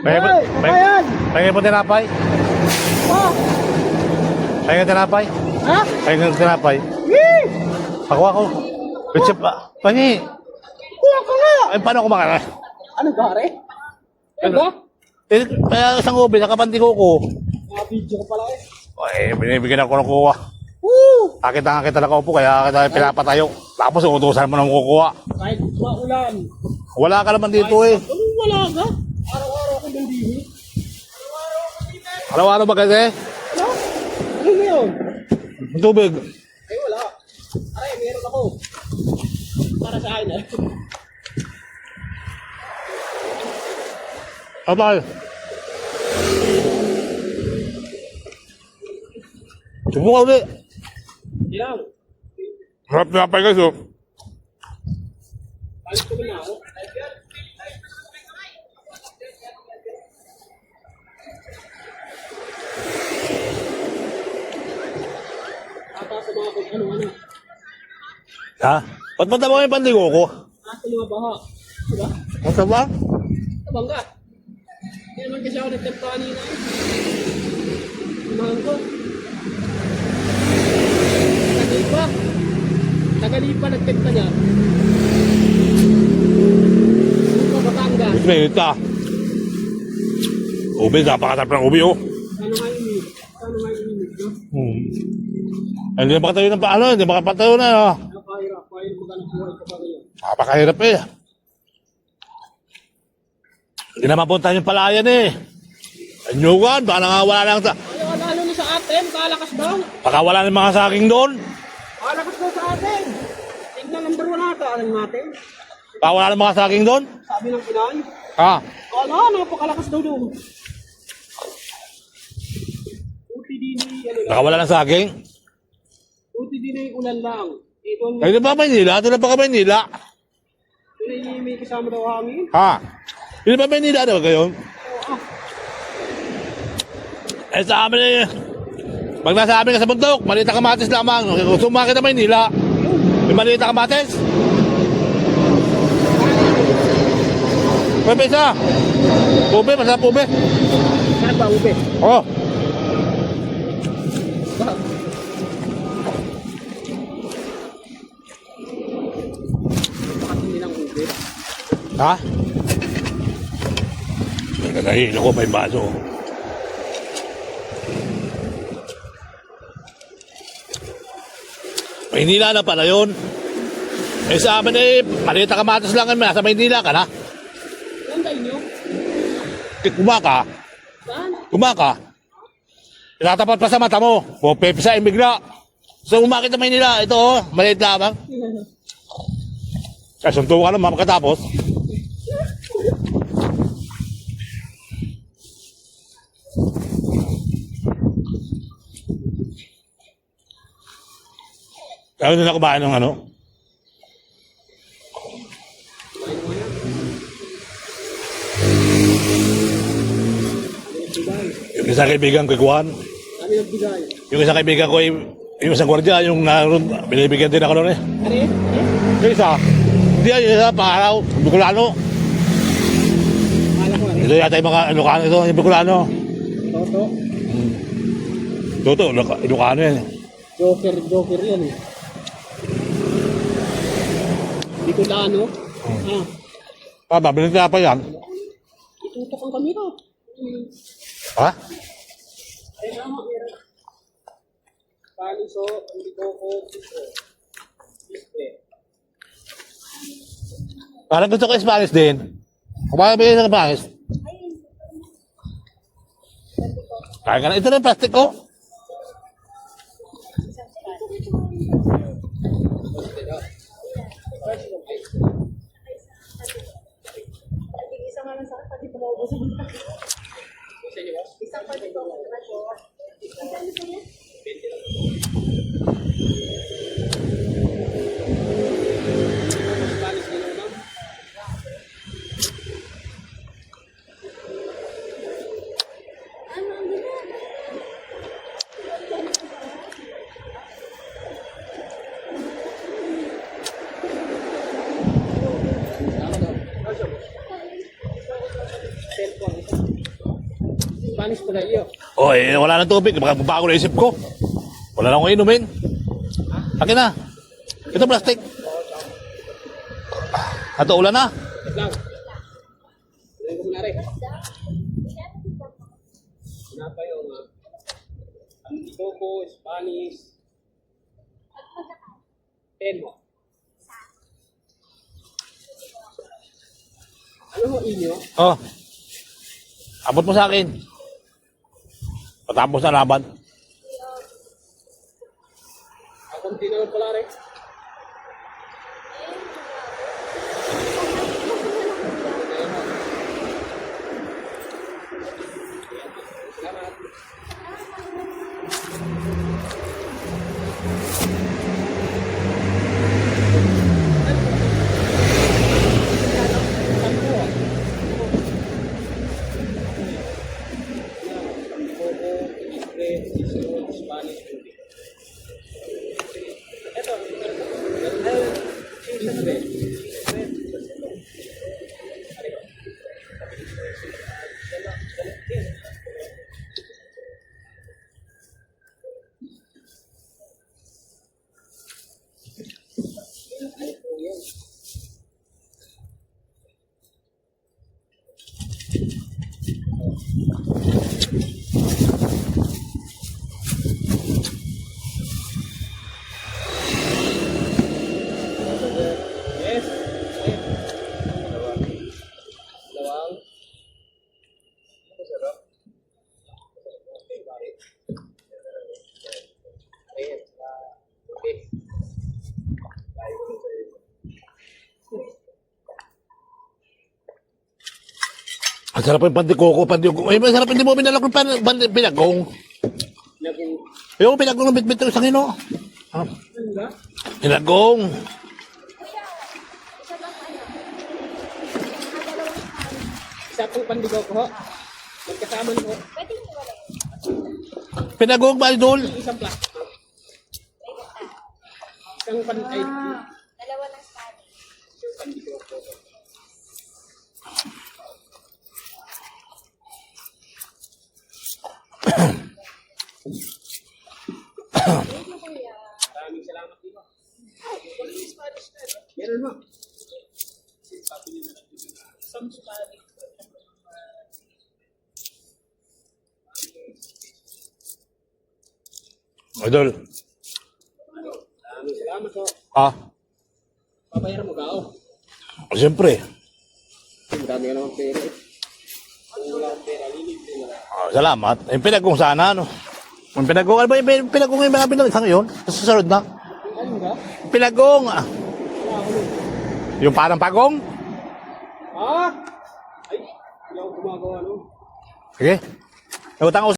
Pahingin mo tinapay. Oh. Pahingin tinapay. Ha? Pahingin tinapay. Pakuha ko. Pitsip pa. Pahingin. Kuha ka nga. Ay, paano kumakain? Ano gare? Ano ba? Kaya isang ubi, nakapantiko ko. Video ko pala eh. Ay, binibigyan ako ng kuha. Woo! Kita nakaupo, kaya kita pinapatayo. Tapos utusan mo ng kukuha. Kahit maulan. Wala ka naman dito eh. Anong wala ka? Araw-araw ako nandini. Araw-araw ba kasi? Ano? Ano na yun? Ang tubig. Ay wala. Aray, meron ako. Para sa akin eh. Abay. Subukan ulit. Yan. Harap tinapay guys oh. Balik ko na ako. Tapos mga kung ano-ano. Ha? Ba't mataba yung pandigo ko? Asa mga baha. Diba? Mataba? Tabangga. Hindi naman kasi ako nagtagpa kanina eh. Umahan ko. Tagalipa. Tagalipa nagtagpa niya. Ano pa Batangas? Mainit ka. Ubi, napakasarap ng ubi oh. Ano nga init? Ano nga init, no? Ay, hindi na makatayo ng paano, hindi makapatayo na oh. Napahirap. Pahirap maghanap buhay ka pa ngayon. Napakahirap eh. Hindi na mapunta yung palayan eh. Anyugan, baka nga wala lang sa... Ayaw, lalo na sa atin. Kalakas daw. Baka wala ng mga saging doon. Kalakas daw sa atin. Tignan number 1 ata. Alam natin. Baka wala ng mga saging doon. Sabi ng Pinay. Ha? Wala, napakalakas daw doon. Uti din ano Baka wala ng saging. Uti din ulan lang. Ito Ay, di ba Maynila? Ito na ba ka Maynila? may kasama daw hangin. Ha? Di ba Maynila na ba kayo? Eh sa amin eh. Pag nasa amin ka sa bundok, malita kamatis lamang. Kung sumakit na Maynila, may malita kamatis. Pwede isa. Pube, masarap pube. Saan ba, Ube? Oh. Bakit hindi lang Ube? Ha? Nagkakahilo ko, may baso. Maynila na pala yun. Eh sa amin eh, malita kamatis lang kami. Nasa Maynila ka na. Saan tayo nyo? Kumaka. Saan? Kumaka. Tinatapat pa sa mata mo. Pupipisa bigla. So umakit na Maynila. Ito oh, maliit lamang. Kaya suntukan naman makatapos. Kaya na kumain ng ano? Yung isang kaibigan ko, Juan. Kami nagbigay. Yung isang kaibigan ko, yung isang gwardiya, yung naroon, binibigyan din ako noon eh. Ano yun? Yung isa, hindi yung isa, pangaraw, Bicolano. Kala ko ano? Ito yata yung mga Ilocano ito, yung Bicolano. Toto? Toto, Ilocano yan. Joker yan eh. Bicolano? Ah, babiling kaya pa yan. Itutok ang kamera. Ha? Ay, tama, meron. Paliso, hindi ko piso. Parang gusto ko Spanish din. Kumain ba yun ng Spanish? Kaya ka na, ito na yung plastic ko. Isang nga lang sa akin, pati ko maubusan. Isang pati ko maubusan. Spanish pala iyo. Oh, wala nang tubig. Baka bago na isip ko. Wala na akong inumin. Akin na. Ito plastic. Ato, ulan na. Wait lang. Ano yung kumunari? Sinapa yung Antitoco, Spanish. 10 mo. Ano ho inyo? Oh. Abot mo sa akin. Patapos na laban. Akong tinawag pala rin. Salamat. Spanish. Ito. Yes. Dalawang. Okay. Ang sarap yung pandikoko. Ay, masarap hindi mo binalak yung pinagong. Naging Ayoko pinagong ng bitbit ng isang ino. ano ba? Pinagong. Isa pong pandigaw ko ho. Magkasama ko. Pwede nyo wala. Pinagong ba, idol? Isang plastic. Isang ay, Dalawa ng Spanish. isang pandigaw ko. Maraming salamat dito. Meron mo. Some Spanish. Idol. Maraming salamat po. Ah, Papayaran mo ka ako. siyempre. Marami ka naman pera eh. Kung wala akong pera, lilibre na lang. Salamat. Yung pinagong sana, ano? Yung pinagong, ano ba yung pinagong yung mga pinag isang yun? Tapos susunod na. Ano ba? Pinagong. Wala ako nun. Yung parang pagong? Ah! Ay, hindi ako gumagawa nun. Sige. Utang